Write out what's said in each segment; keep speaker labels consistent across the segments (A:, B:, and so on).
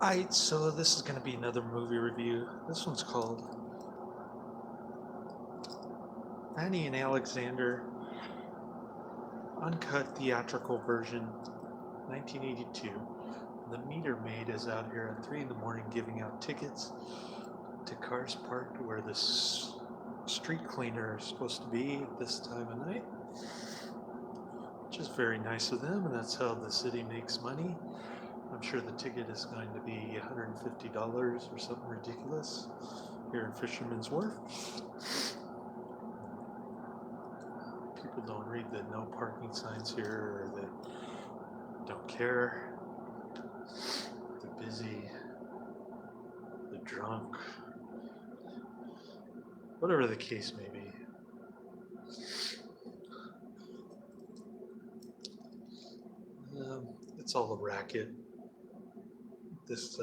A: Alright, so this is going to be another movie review. This one's called Fanny and Alexander, Uncut Theatrical Version, 1982. The meter maid is out here at 3 in the morning giving out tickets to cars parked where the street cleaner is supposed to be at this time of night, which is very nice of them, and that's how the city makes money. I'm sure the ticket is going to be $150 or something ridiculous here in Fisherman's Wharf. People don't read the no parking signs here, or they don't care. They're busy, they're drunk, whatever the case may be. It's all a racket. This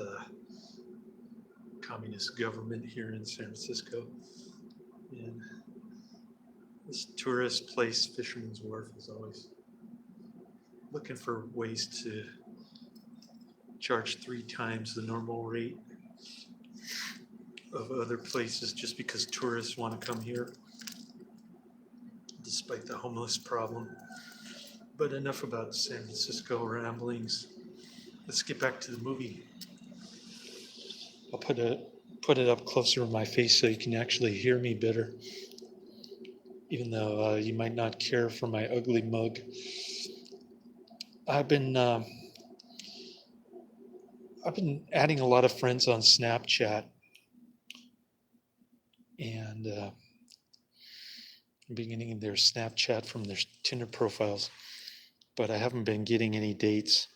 A: communist government here in San Francisco, and this tourist place, Fisherman's Wharf, is always looking for ways to charge 3 times the normal rate of other places just because tourists want to come here, despite the homeless problem. But enough about San Francisco ramblings. Let's get back to the movie. I'll put it up closer to my face so you can actually hear me better, even though you might not care for my ugly mug. I've been adding a lot of friends on Snapchat, and beginning their Snapchat from their Tinder profiles, but I haven't been getting any dates.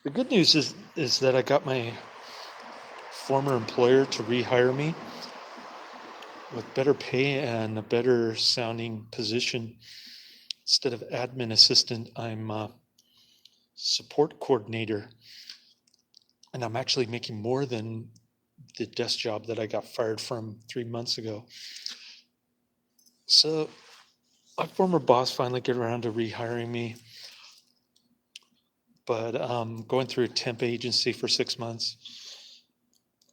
A: The good news is that I got my former employer to rehire me with better pay and a better sounding position. Instead of admin assistant, I'm support coordinator, and I'm actually making more than the desk job that I got fired from 3 months ago. So my former boss finally got around to rehiring me, but going through a temp agency for 6 months.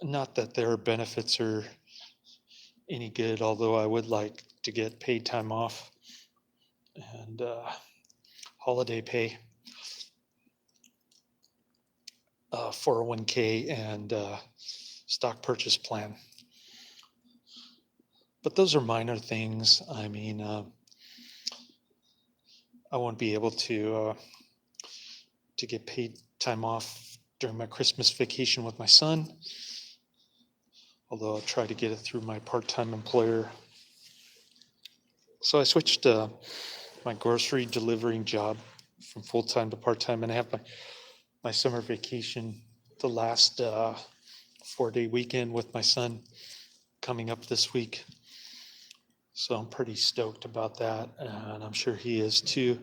A: Not that their benefits are any good, although I would like to get paid time off and holiday pay, 401k, and stock purchase plan. But those are minor things. I mean, I won't be able to get paid time off during my Christmas vacation with my son, although I'll try to get it through my part-time employer. So I switched my grocery delivering job from full-time to part-time, and I have my summer vacation, the last 4-day weekend with my son coming up this week. So I'm pretty stoked about that, and I'm sure he is too.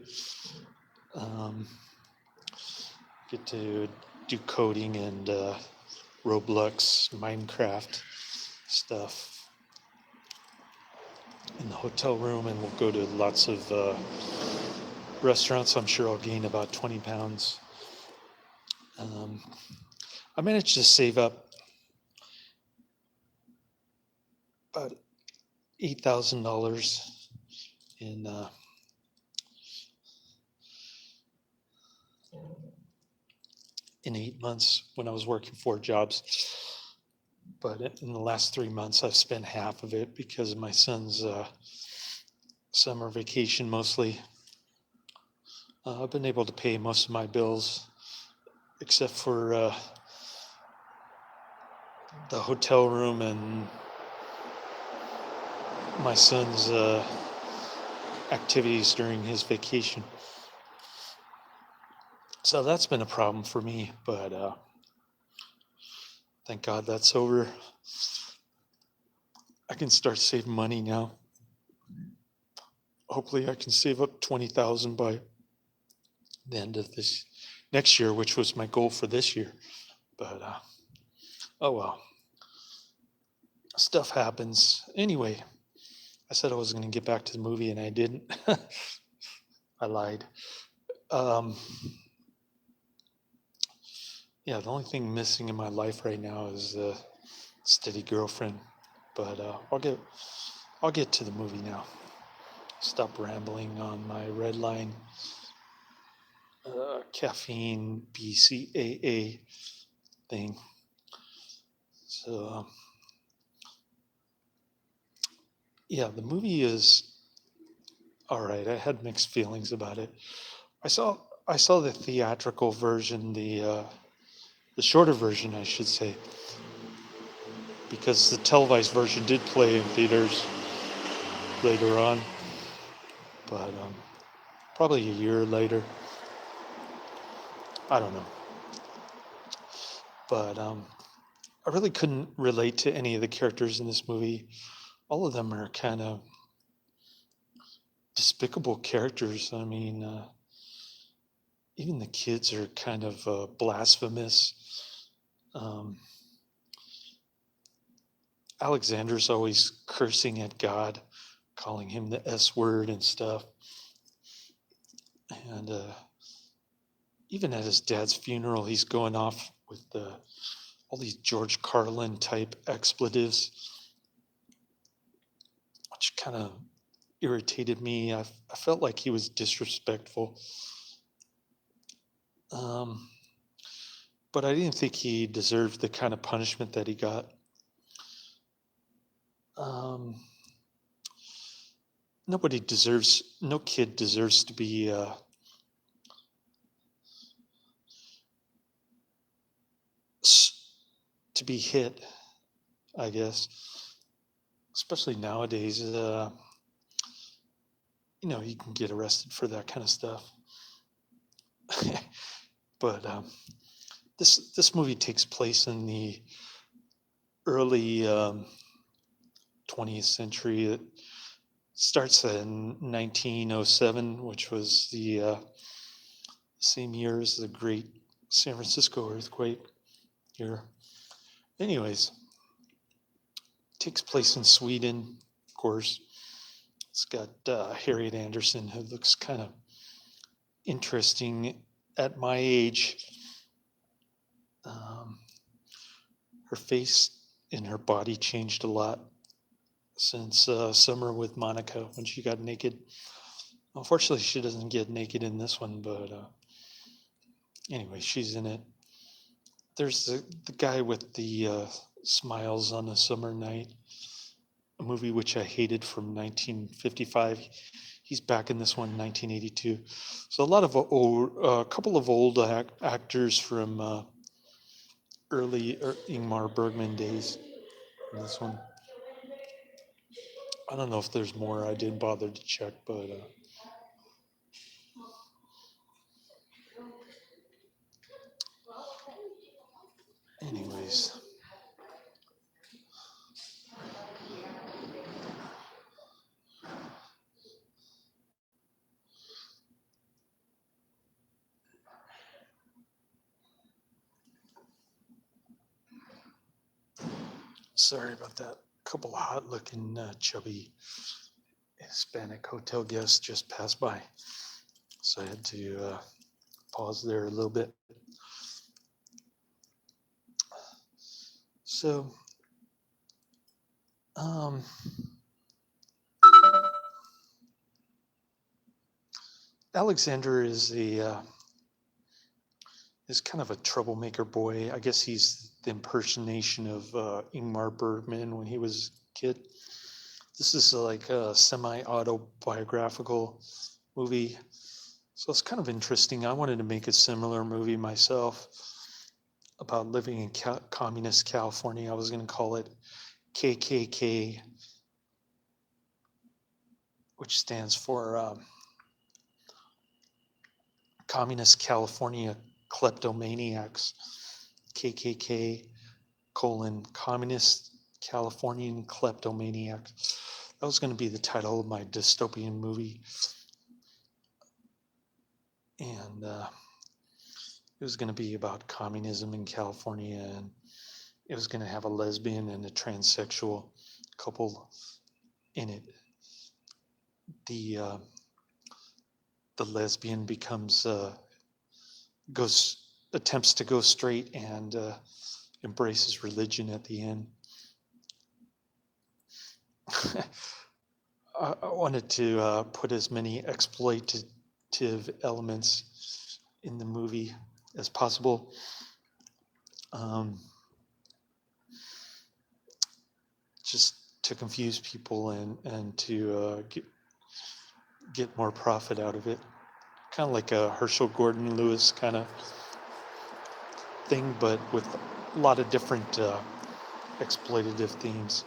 A: Get to do coding and Roblox, Minecraft stuff in the hotel room, and we'll go to lots of restaurants. I'm sure I'll gain about 20 pounds. I managed to save up about $8,000 in 8 months when I was working 4 jobs. But in the last 3 months, I've spent half of it because of my son's summer vacation mostly. I've been able to pay most of my bills, except for the hotel room and my son's activities during his vacation. So that's been a problem for me, but thank God that's over. I can start saving money now. Hopefully I can save up $20,000 by the end of this next year, which was my goal for this year. But oh well, stuff happens. Anyway, I said I was going to get back to the movie, and I didn't. I lied. Yeah, the only thing missing in my life right now is a steady girlfriend. But I'll get to the movie now. Stop rambling on my red line. Caffeine BCAA thing. So yeah, the movie is all right. I had mixed feelings about it. I saw I saw the theatrical version, the shorter version, I should say, because the televised version did play in theaters later on, but probably a year later. I don't know, but I really couldn't relate to any of the characters in this movie. All of them are kind of despicable characters. I mean, even the kids are kind of blasphemous. Um, Alexander's always cursing at God, calling him the S word and stuff. And even at his dad's funeral, he's going off with all these George Carlin type expletives, which kind of irritated me. I felt like he was disrespectful. Um, but I didn't think he deserved the kind of punishment that he got. Um, no kid deserves to be hit, I guess, especially nowadays. You can get arrested for that kind of stuff. But this movie takes place in the early 20th century. It starts in 1907, which was the same year as the Great San Francisco earthquake here. Anyways, takes place in Sweden, of course. It's got Harriet Andersson, who looks kind of interesting at my age. Um, her face and her body changed a lot since Summer with Monica when she got naked. Unfortunately, she doesn't get naked in this one, but anyway, she's in it. There's the guy with the smiles on a summer night, a movie which I hated from 1955. He's back in this one, 1982. So a couple of old actors from early Ingmar Bergman days in this one. I don't know if there's more. I didn't bother to check, but anyways. Sorry about that. A couple of hot-looking, chubby Hispanic hotel guests just passed by, so I had to pause there a little bit. So, um, Alexander is kind of a troublemaker boy. I guess he's the impersonation of Ingmar Bergman when he was a kid. This is like a semi-autobiographical movie, so it's kind of interesting. I wanted to make a similar movie myself about living in communist California. I was going to call it KKK, which stands for Communist California Kleptomaniacs. KKK Communist Californian Kleptomaniacs. That was going to be the title of my dystopian movie. And it was going to be about communism in California, and it was going to have a lesbian and a transsexual couple in it. The lesbian goes attempts to go straight and embraces religion at the end. I wanted to put as many exploitative elements in the movie as possible. Just to confuse people and to get more profit out of it. Kind of like a Herschel Gordon Lewis kind of thing, but with a lot of different exploitative themes.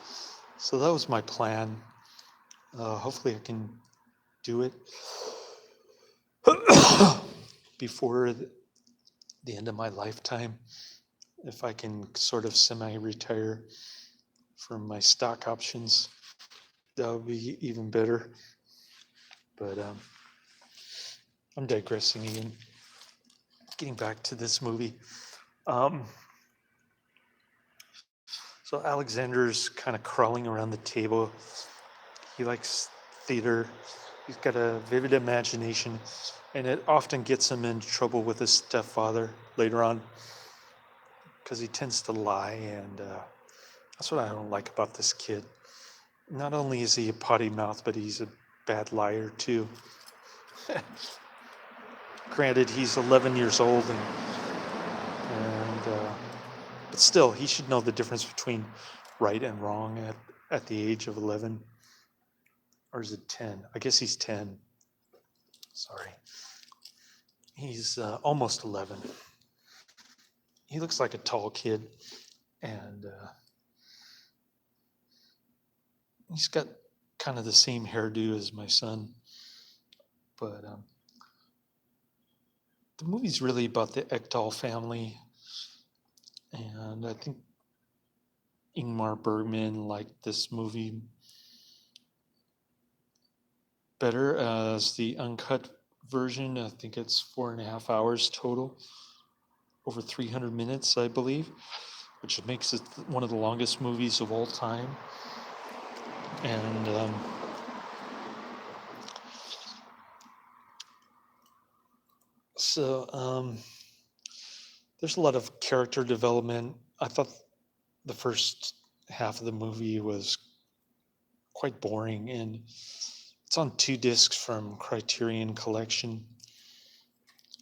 A: So that was my plan. Hopefully I can do it before the end of my lifetime. If I can sort of semi-retire from my stock options, that would be even better. But I'm digressing again. Getting back to this movie. So Alexander's kind of crawling around the table. He likes theater. He's got a vivid imagination, and it often gets him in trouble with his stepfather later on because he tends to lie, and that's what I don't like about this kid. Not only is he a potty mouth, but he's a bad liar too. Granted, he's 11 years old, but still, he should know the difference between right and wrong at the age of 11. Or is it 10? I guess he's 10. Sorry. He's almost 11. He looks like a tall kid, and he's got kind of the same hairdo as my son. But the movie's really about the Ekdahl family, and I think Ingmar Bergman liked this movie better as the uncut version. I think it's 4.5 hours total, over 300 minutes, I believe, which makes it one of the longest movies of all time. And there's a lot of character development. I thought the first half of the movie was quite boring, and it's on 2 discs from Criterion Collection.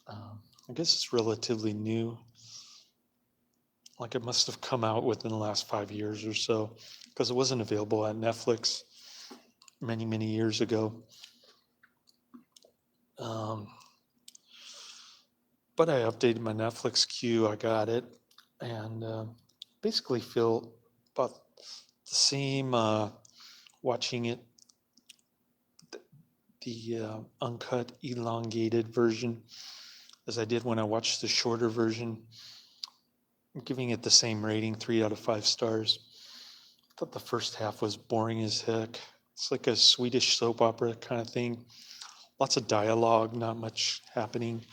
A: I guess it's relatively new. Like it must have come out within the last 5 years or so, because it wasn't available at Netflix many, many years ago. But I updated my Netflix queue. I got it, and basically feel about the same watching it, the uncut, elongated version, as I did when I watched the shorter version. I'm giving it the same rating, 3 out of 5 stars. I thought the first half was boring as heck. It's like a Swedish soap opera kind of thing. Lots of dialogue, not much happening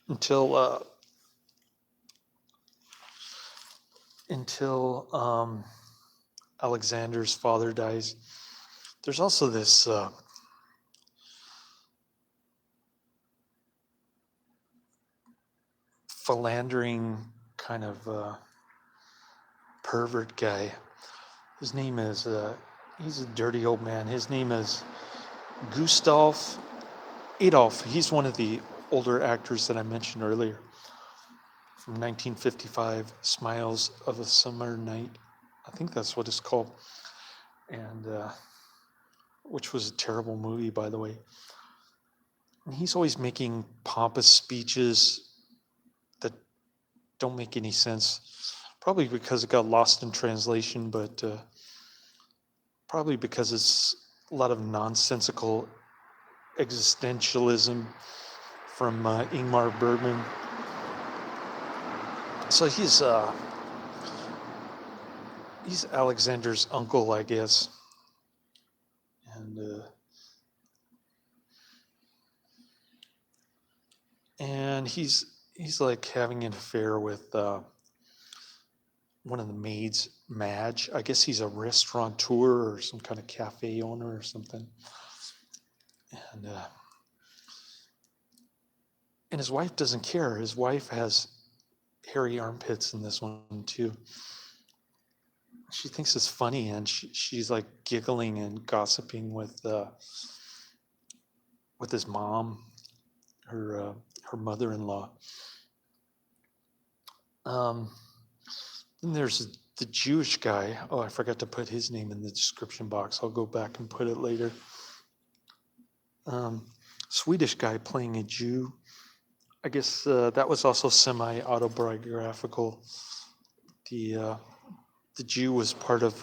A: until Alexander's father dies. There's also this philandering kind of pervert guy. His name is, he's a dirty old man. His name is Gustav Adolf. He's one of the older actors that I mentioned earlier from 1955, Smiles of a Summer Night. I think that's what it's called. And which was a terrible movie, by the way. And he's always making pompous speeches that don't make any sense. Probably because it got lost in translation, but probably because it's a lot of nonsensical existentialism from Ingmar Bergman. So he's Alexander's uncle, I guess, and he's like having an affair with one of the maids, Madge. I guess he's a restaurateur or some kind of cafe owner or something. And And his wife doesn't care. His wife has hairy armpits in this one too. She thinks it's funny, and she's like giggling and gossiping with his mom, her mother-in-law. Then there's the Jewish guy. Oh, I forgot to put his name in the description box. I'll go back and put it later. Swedish guy playing a Jew. I guess that was also semi-autobiographical. The Jew was part of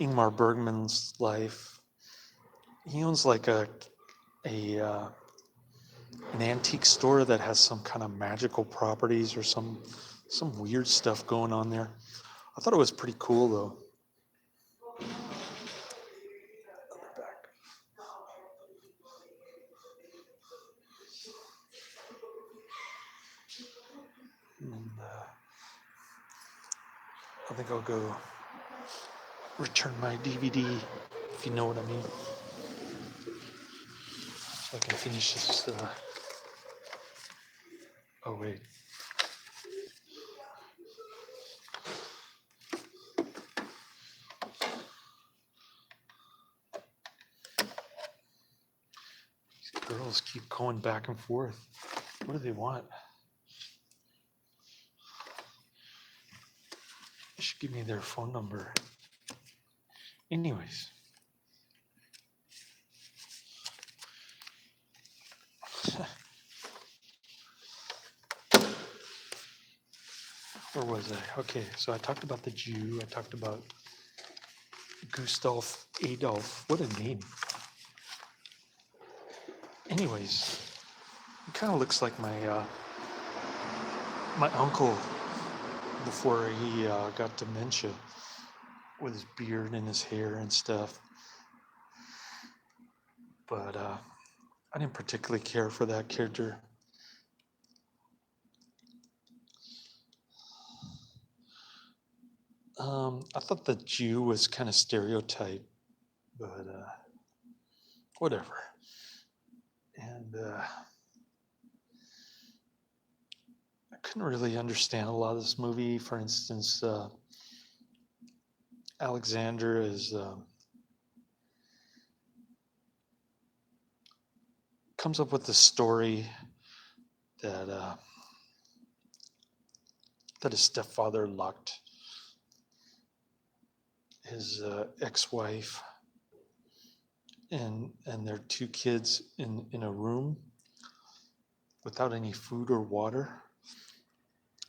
A: Ingmar Bergman's life. He owns like an antique store that has some kind of magical properties or some weird stuff going on there. I thought it was pretty cool though. And, I think I'll go return my DVD, if you know what I mean, so I can finish this. Oh wait. These girls keep going back and forth. What do they want? They should give me their phone number. Anyways. Where was I? Okay, so I talked about the Jew. I talked about Gustav Adolf. What a name. Anyways, it kind of looks like my uncle before he got dementia, with his beard and his hair and stuff. But I didn't particularly care for that character. I thought the Jew was kind of stereotyped, but whatever. And I couldn't really understand a lot of this movie. For instance, Alexander is comes up with the story that his stepfather locked his ex-wife and their two kids in a room without any food or water.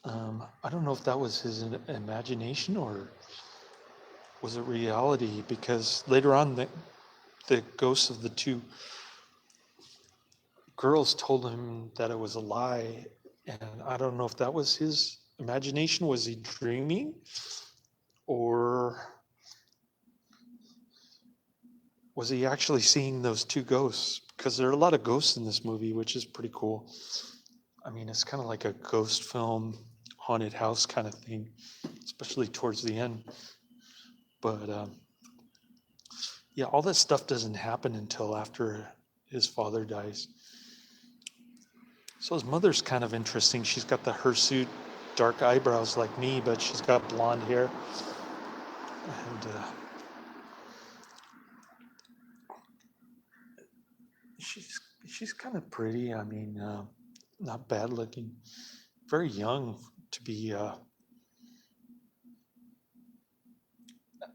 A: I don't know if that was his imagination or was it reality, because later on the ghosts of the two girls told him that it was a lie, and I don't know if that was his imagination. Was he dreaming, or was he actually seeing those two ghosts? Because there are a lot of ghosts in this movie, which is pretty cool. I mean, it's kind of like a ghost film, haunted house kind of thing, especially towards the end. But yeah, all that stuff doesn't happen until after his father dies. So his mother's kind of interesting. She's got the hirsute, dark eyebrows like me, but she's got blonde hair. And she's kind of pretty. I mean, not bad looking. Very young to be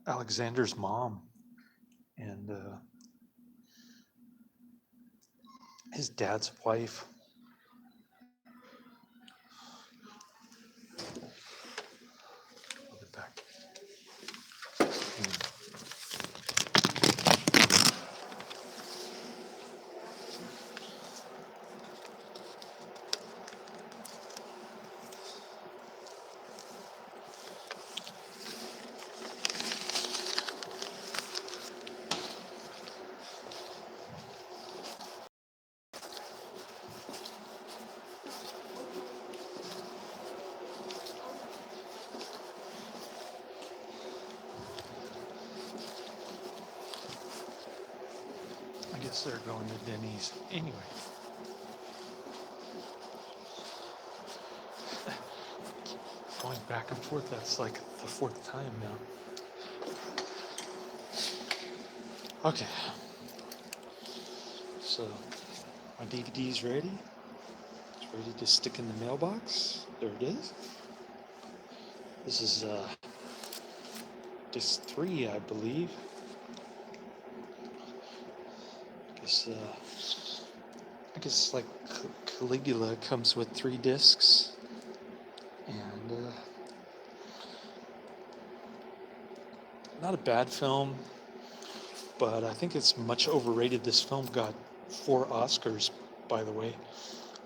A: Alexander's mom. And his dad's wife. I'll get back. guess they're going to Denny's. Anyway. Going back and forth, that's like the fourth time now. Okay. So, my DVD's ready. It's ready to stick in the mailbox. There it is. This is disc 3, I believe. I guess like Caligula comes with 3 discs, and not a bad film, but I think it's much overrated. This film got 4 Oscars, by the way,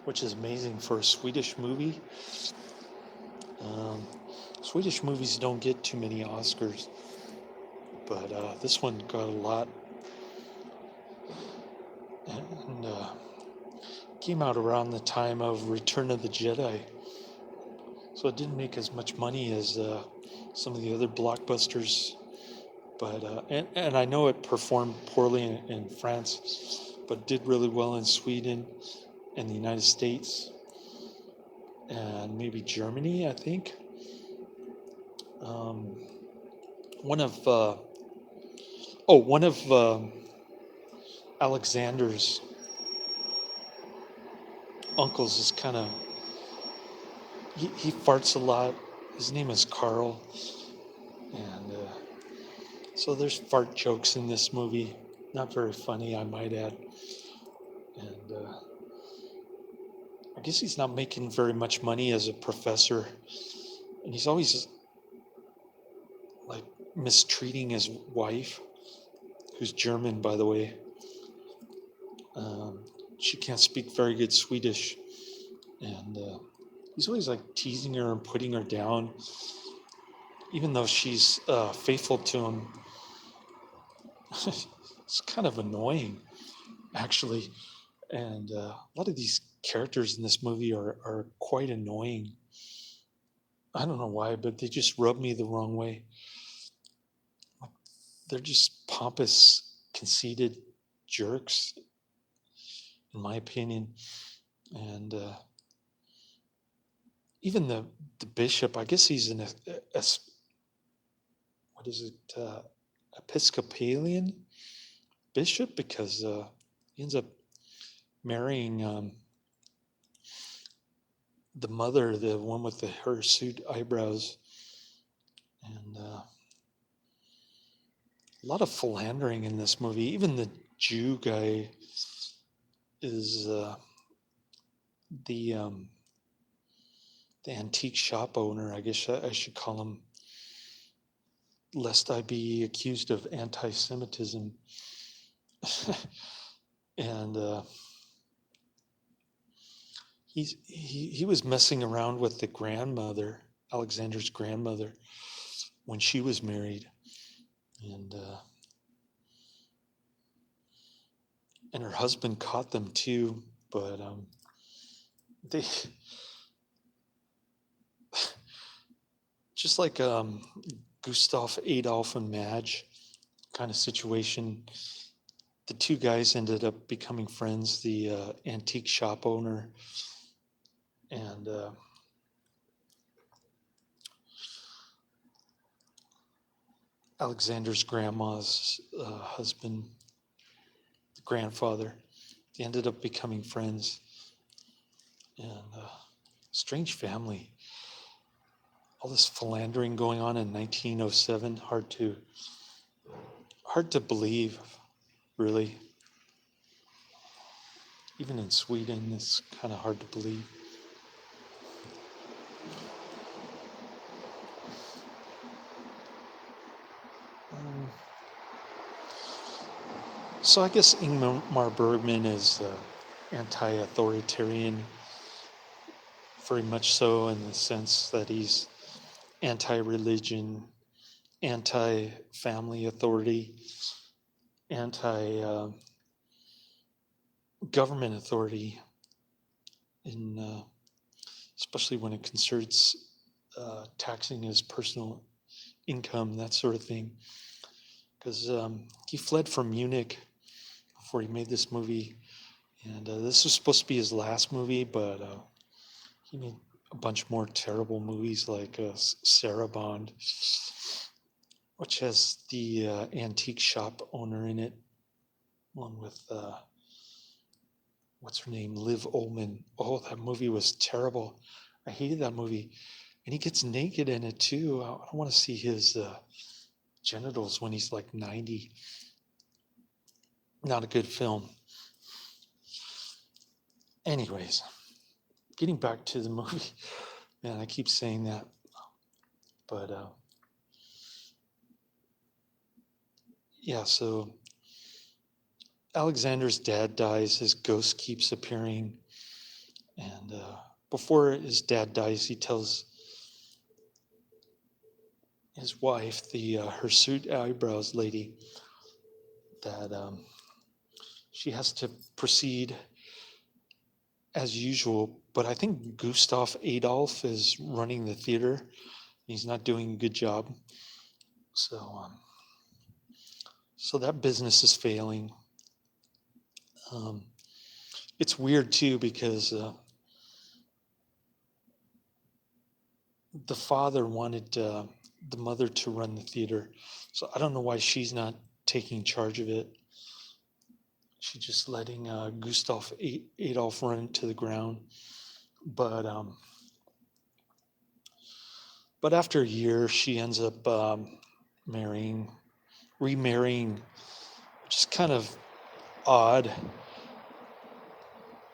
A: which is amazing for a Swedish movie. Swedish movies don't get too many Oscars, but this one got a lot, and came out around the time of Return of the Jedi, so it didn't make as much money as some of the other blockbusters, but and I know it performed poorly in France, but did really well in Sweden and the United States and maybe Germany, I think. One of Alexander's uncles is kind of, he farts a lot. His name is Carl, and so there's fart jokes in this movie. Not very funny, I might add. And I guess he's not making very much money as a professor, and he's always like mistreating his wife, who's German, by the way. She can't speak very good Swedish, and he's always like teasing her and putting her down, even though she's faithful to him. It's kind of annoying, actually, and a lot of these characters in this movie are quite annoying. I don't know why, but they just rub me the wrong way. They're just pompous, conceited jerks, in my opinion. And even the bishop, I guess he's an Episcopalian bishop, because he ends up marrying the mother, the one with the hirsute eyebrows, and a lot of philandering in this movie. Even the Jew guy is the antique shop owner, I guess I should call him, lest I be accused of anti-Semitism. And he was messing around with the grandmother, Alexander's grandmother, when she was married, and her husband caught them too, but they just like Gustav, Adolf, and Madge kind of situation. The 2 guys ended up becoming friends, the antique shop owner and Alexander's grandma's husband, the grandfather. They ended up becoming friends, and strange family. All this philandering going on in 1907, hard to believe, really. Even in Sweden, it's kind of hard to believe. So I guess Ingmar Bergman is anti-authoritarian, very much so, in the sense that he's anti-religion, anti-family authority, anti-government authority, in especially when it concerns taxing his personal income, that sort of thing. Because he fled from Munich before he made this movie. And this was supposed to be his last movie, but he made a bunch more terrible movies like Sarah Bond, which has the antique shop owner in it, one with, what's her name, Liv Ullmann. Oh, that movie was terrible. I hated that movie. And he gets naked in it too. I don't want to see his genitals when he's like 90. Not a good film. Anyways, getting back to the movie. Man, I keep saying that. But yeah, so Alexander's dad dies. His ghost keeps appearing. And before his dad dies, he tells his wife, the hirsute eyebrows lady, that she has to proceed as usual. But I think Gustav Adolf is running the theater. He's not doing a good job. So that business is failing. It's weird too because the father wanted the mother to run the theater. So I don't know why she's not taking charge of it. She's just letting Gustav Adolf run it to the ground. But after a year, she ends up remarrying, which is kind of odd.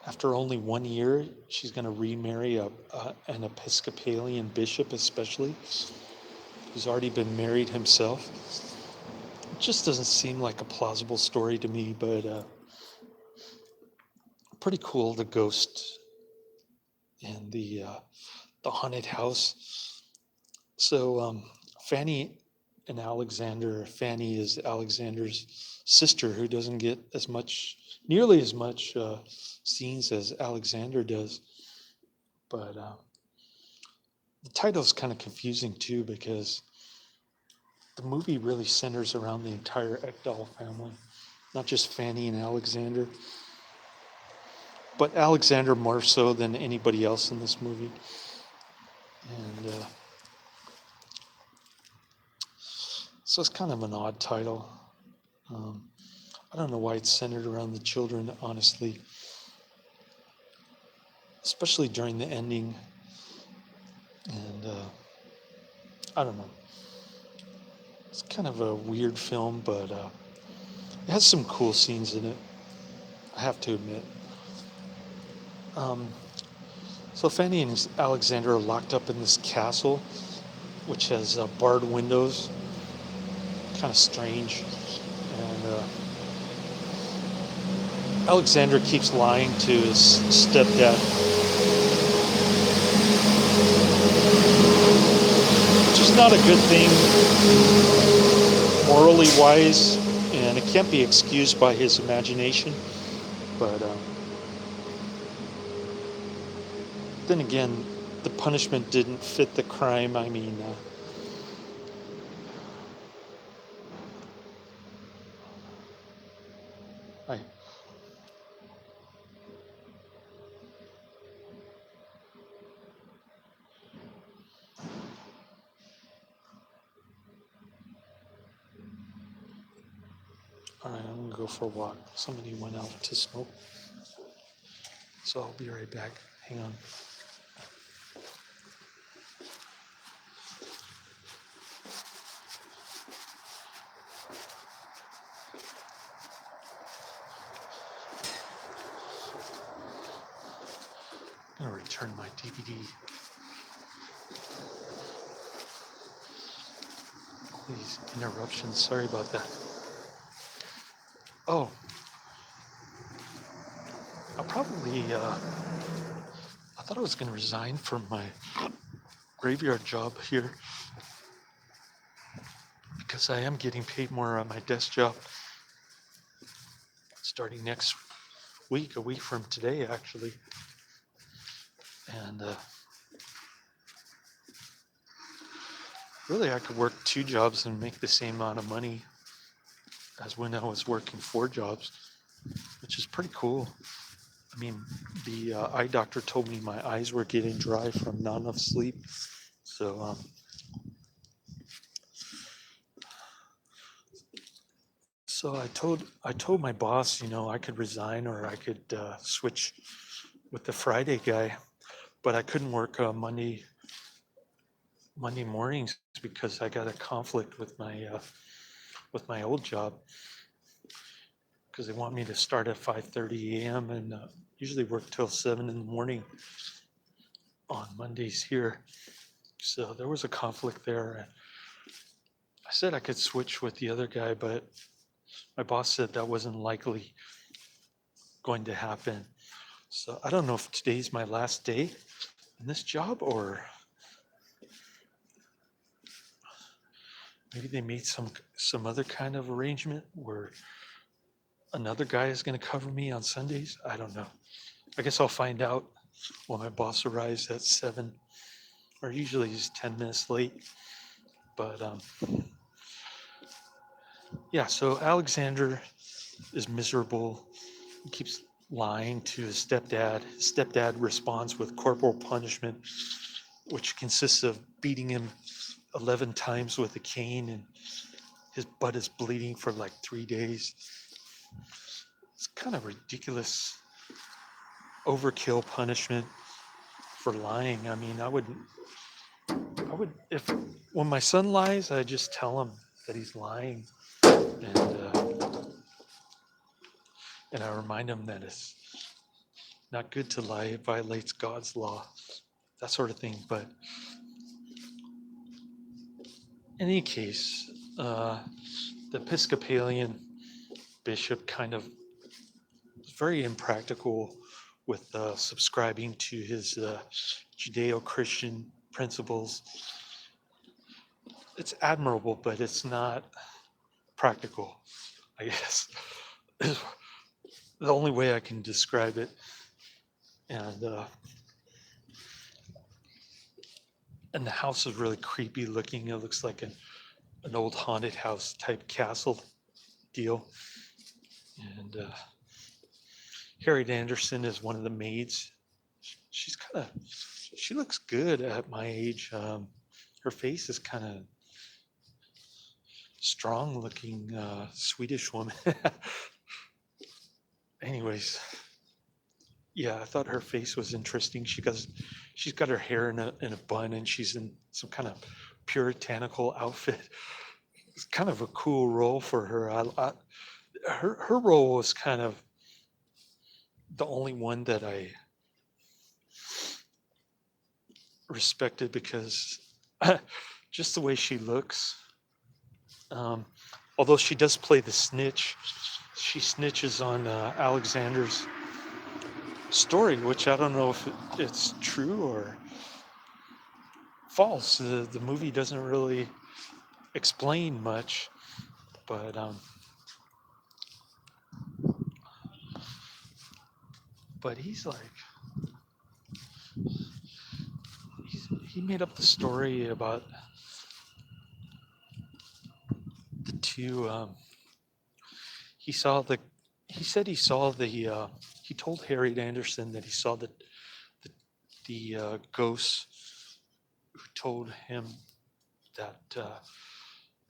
A: After only 1 year, she's going to remarry an Episcopalian bishop, especially, who's already been married himself. It just doesn't seem like a plausible story to me, but pretty cool, the ghost and the haunted house. So Fanny and Alexander. Fanny is Alexander's sister, who doesn't get nearly as much scenes as Alexander does. But the title's kind of confusing too, because the movie really centers around the entire Ekdahl family, not just Fanny and Alexander, but Alexander more so than anybody else in this movie. And so it's kind of an odd title. I don't know why it's centered around the children, honestly, especially during the ending. And I don't know. It's kind of a weird film, but it has some cool scenes in it, I have to admit. So Fanny and Alexander are locked up in this castle, which has barred windows. Kind of strange. And Alexander keeps lying to his stepdad, which is not a good thing morally wise, and it can't be excused by his imagination. But then again, the punishment didn't fit the crime. I mean, all right, I'm gonna go for a walk. Somebody went out to smoke, so I'll be right back. Hang on. I'm gonna return my DVD. These interruptions, sorry about that. Oh, I'll probably, I thought I was going to resign from my graveyard job here because I am getting paid more on my desk job starting next week, a week from today, actually. And really, I could work 2 jobs and make the same amount of money as when I was working 4 jobs. which is pretty cool. I mean, the eye doctor told me my eyes were getting dry from not enough sleep. So I told my boss, I could resign or I could switch with the Friday guy, but I couldn't work Monday mornings because I got a conflict with my old job because they want me to start at 5:30 a.m. and usually work till 7 in the morning on Mondays here. So there was a conflict there. I said I could switch with the other guy, but my boss said that wasn't likely going to happen. So I don't know if today's my last day in this job or maybe they made some other kind of arrangement where another guy is going to cover me on Sundays. I don't know. I guess I'll find out when my boss arrives at 7, or usually he's 10 minutes late. But yeah, so Alexander is miserable. He keeps lying to his stepdad. His stepdad responds with corporal punishment, which consists of beating him 11 times with a cane, and his butt is bleeding for like 3 days. It's kind of ridiculous overkill punishment for lying. I mean, if when my son lies, I just tell him that he's lying, and I remind him that it's not good to lie. It violates God's law, that sort of thing. But in any case, the Episcopalian bishop kind of was very impractical with subscribing to his Judeo-Christian principles. It's admirable, but it's not practical, I guess. Is the only way I can describe it. And the house is really creepy looking. It looks like an old haunted house type castle deal. And Harriet Andersson is one of the maids. She looks good at my age. Her face is kind of strong looking Swedish woman. Anyways, yeah, I thought her face was interesting. She's got her hair in a bun and she's in some kind of puritanical outfit. It's kind of a cool role for her. Her role was kind of the only one that I respected because just the way she looks. Although she does play the snitch, she snitches on Alexander's story, which I don't know if it's true or false. The movie doesn't really explain much, but he's like he made up the story about the two. He said he saw he told Harriet Andersson that he saw the ghosts who told him that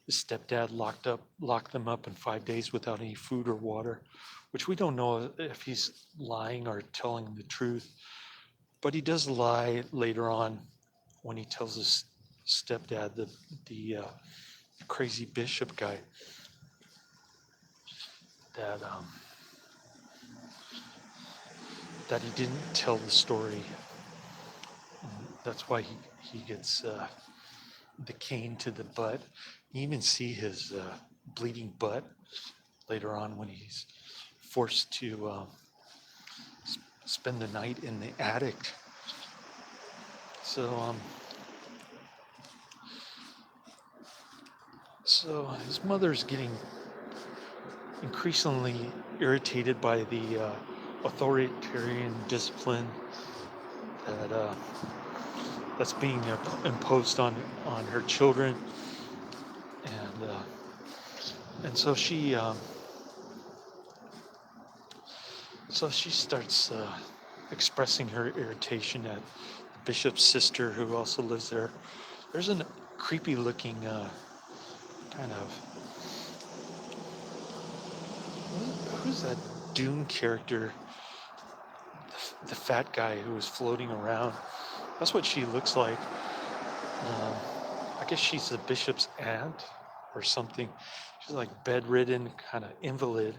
A: his stepdad locked them up in 5 days without any food or water, which we don't know if he's lying or telling the truth. But he does lie later on when he tells his stepdad, the crazy bishop guy, that that he didn't tell the story. And that's why he gets the cane to the butt. You even see his bleeding butt later on when he's forced to spend the night in the attic. So his mother's getting increasingly irritated by the authoritarian discipline that's being imposed on her children, and so So she starts expressing her irritation at the bishop's sister, who also lives there. There's a creepy looking kind of, who's that Dune character? The fat guy who was floating around. That's what she looks like. I guess she's the bishop's aunt or something. She's like bedridden, kind of invalid.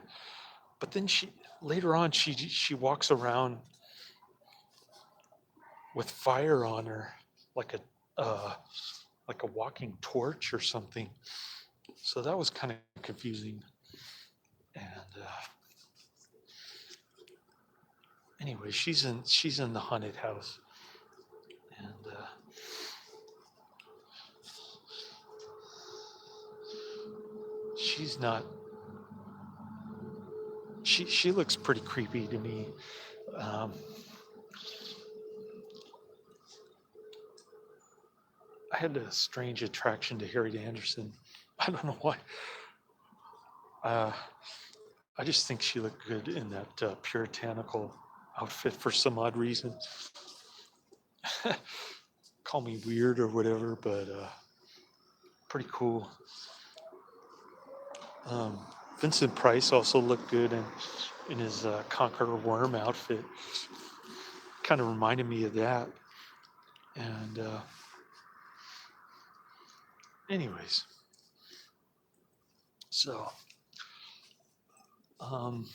A: But then later on she walks around with fire on her, like a walking torch or something. So that was kind of confusing. And anyway, she's in the haunted house, and she's not. She looks pretty creepy to me. Um, I had a strange attraction to Harriet Andersson. I don't know why. Uh, I just think she looked good in that puritanical outfit for some odd reason. Call me weird or whatever, but pretty cool. Um, Vincent Price also looked good in his Conqueror Worm outfit. Kind of reminded me of that. And anyways, so um,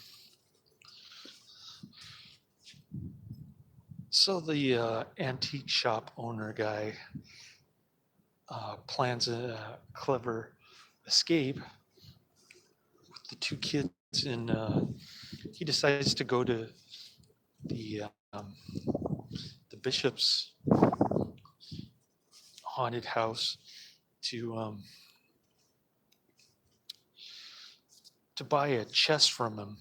A: the antique shop owner guy plans a clever escape with the two kids, and he decides to go to the the bishop's haunted house to buy a chest from him,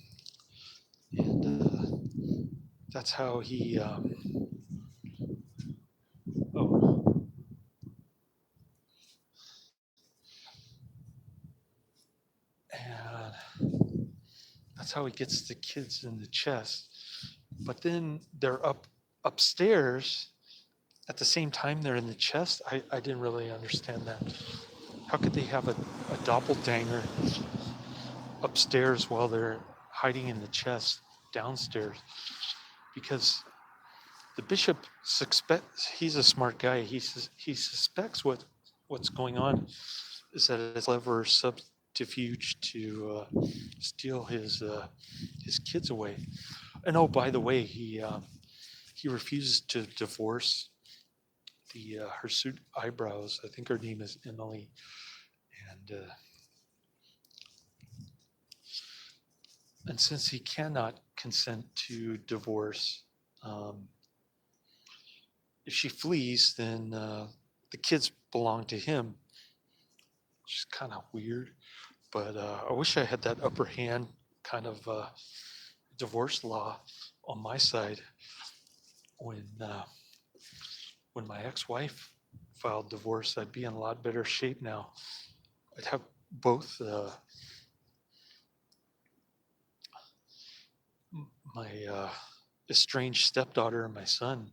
A: and that's how he. Oh, and that's how he gets the kids in the chest. But then they're upstairs at the same time they're in the chest. I didn't really understand that. How could they have a doppelganger upstairs while they're hiding in the chest downstairs? Because the bishop suspects, he's a smart guy. He suspects what's going on is that it's a clever subterfuge to steal his kids away. And oh, by the way, he refuses to divorce the hirsute eyebrows. I think her name is Emily, and since he cannot consent to divorce, um, if she flees, then the kids belong to him, which is kind of weird. But I wish I had that upper hand kind of divorce law on my side when my ex-wife filed divorce. I'd be in a lot better shape now. I'd have both my estranged stepdaughter and my son.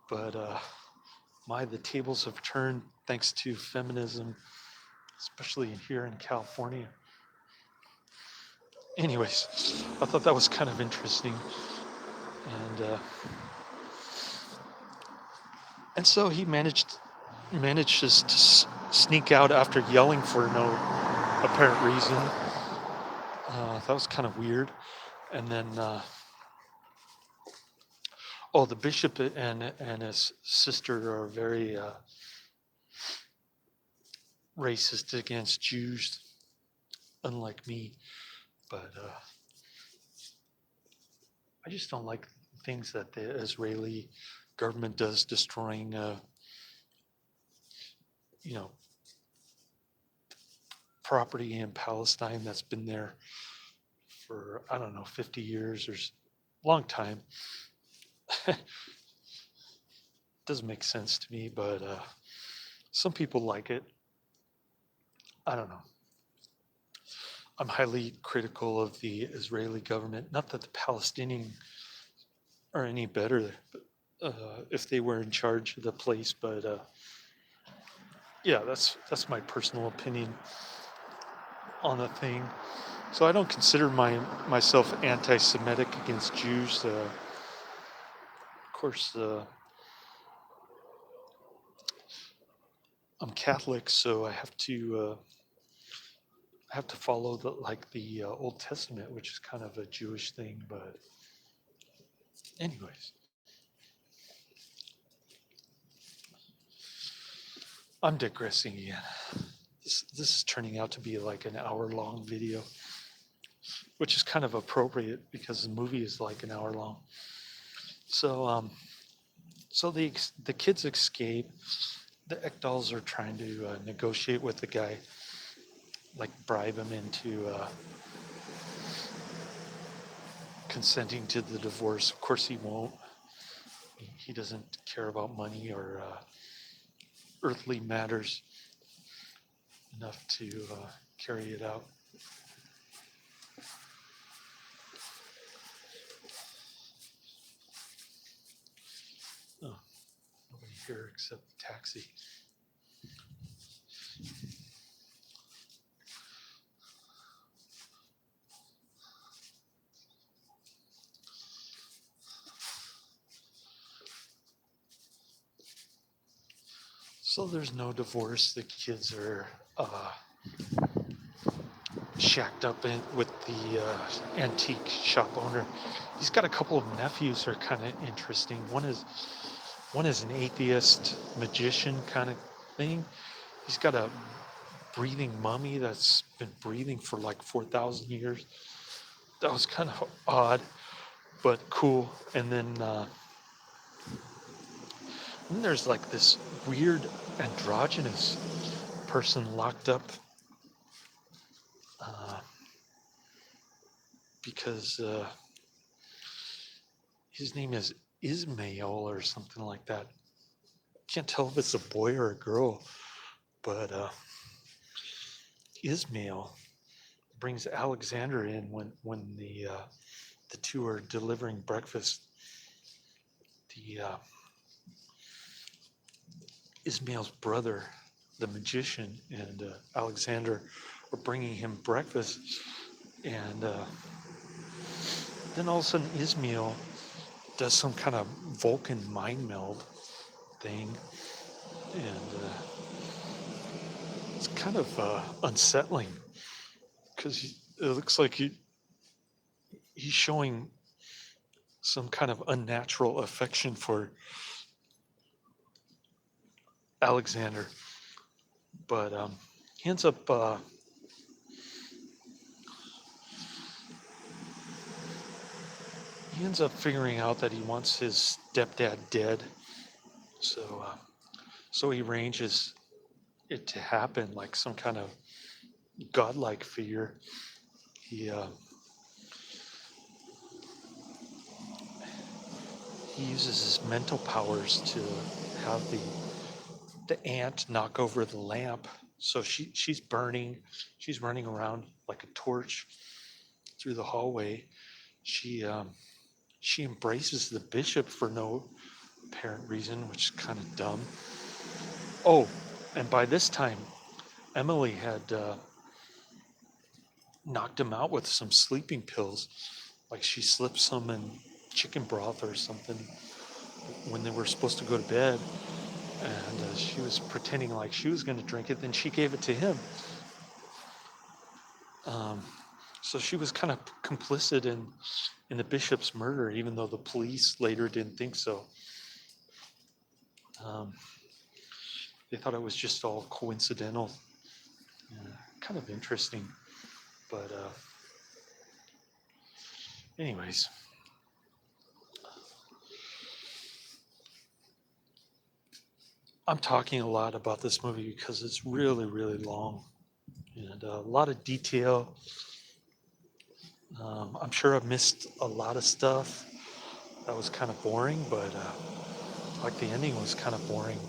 A: But the tables have turned thanks to feminism, especially here in California. Anyways, I thought that was kind of interesting, and so he manages to sneak out after yelling for no apparent reason. That was kind of weird. And then, the bishop and his sister are very racist against Jews, unlike me. But I just don't like things that the Israeli government does, destroying, property in Palestine that's been there for, I don't know, 50 years or a long time. Doesn't make sense to me, but some people like it. I don't know. I'm highly critical of the Israeli government. Not that the Palestinians are any better if they were in charge of the place, but yeah, that's my personal opinion on the thing. So I don't consider myself anti-Semitic against Jews. Of course, I'm Catholic, so I have to follow the Old Testament, which is kind of a Jewish thing. But anyways, I'm digressing again. This is turning out to be like an hour-long video, which is kind of appropriate because the movie is like an hour long. So so the kids escape. The Ekdals are trying to negotiate with the guy, like bribe him into consenting to the divorce. Of course, he won't. He doesn't care about money or earthly matters enough to carry it out. Oh, nobody here except the taxi. So there's no divorce. The kids are shacked up with the antique shop owner. He's got a couple of nephews who are kind of interesting. One is an atheist magician kind of thing. He's got a breathing mummy that's been breathing for like 4,000 years. That was kind of odd, but cool. And then there's like this weird androgynous person locked up uh, because his name is Ismail or something like that. Can't tell if it's a boy or a girl, but Ismail brings Alexander in when the two are delivering breakfast. The Ismail's brother, the magician, and Alexander are bringing him breakfast, and then all of a sudden Ismail does some kind of Vulcan mind meld thing, and it's kind of unsettling because it looks like he's showing some kind of unnatural affection for Alexander, but he ends up figuring out that he wants his stepdad dead, so so he arranges it to happen like some kind of godlike figure. He uses his mental powers to have the aunt knock over the lamp. So she's burning. She's running around like a torch through the hallway. She embraces the bishop for no apparent reason, which is kind of dumb. Oh, and by this time, Emily had knocked him out with some sleeping pills. Like she slipped some in chicken broth or something when they were supposed to go to bed. And she was pretending like she was going to drink it. Then she gave it to him. So she was kind of complicit in the bishop's murder, even though the police later didn't think so. They thought it was just all coincidental. Kind of interesting. But anyways. I'm talking a lot about this movie because it's really, really long and a lot of detail. I'm sure I've missed a lot of stuff that was kind of boring, but like the ending was kind of boring.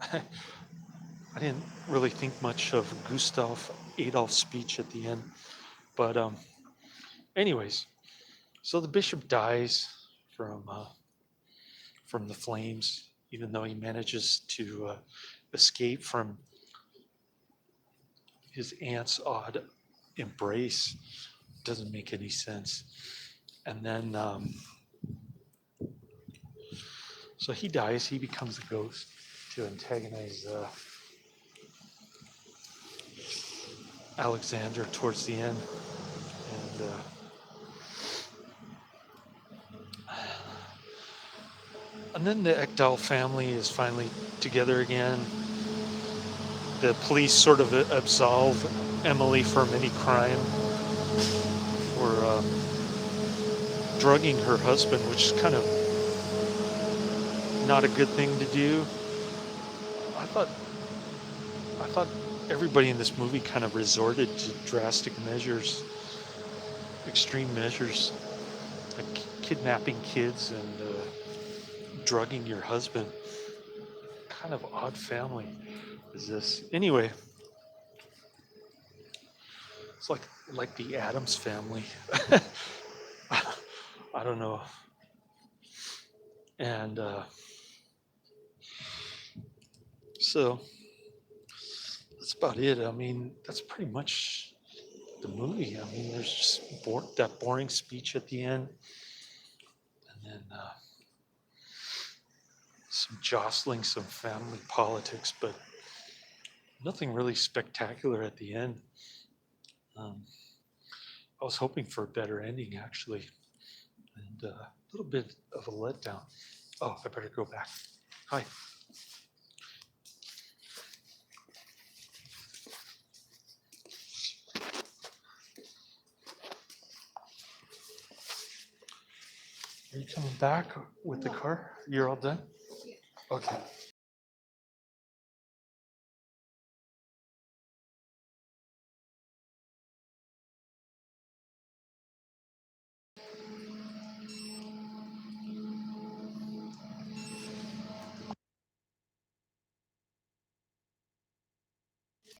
A: I didn't really think much of Gustav Adolf speech at the end. But anyways, so the bishop dies from from the flames, even though he manages to escape from his aunt's odd embrace. Doesn't make any sense. And then, so he dies. He becomes a ghost to antagonize Alexander towards the end. And then the Ekdal family is finally together again. The police sort of absolve Emily from any crime for drugging her husband, which is kind of not a good thing to do. I thought everybody in this movie kind of resorted to drastic measures, extreme measures, like kidnapping kids and drugging your husband. Kind of odd family is this. Anyway, it's like the Addams family. I don't know. And so that's about it. I mean, that's pretty much the movie. I mean, there's just that boring speech at the end, and then some jostling, some family politics, but nothing really spectacular at the end. I was hoping for a better ending, actually, and a little bit of a letdown. Oh, I better go back. Hi. Are you coming back with the car? You're all done? Okay.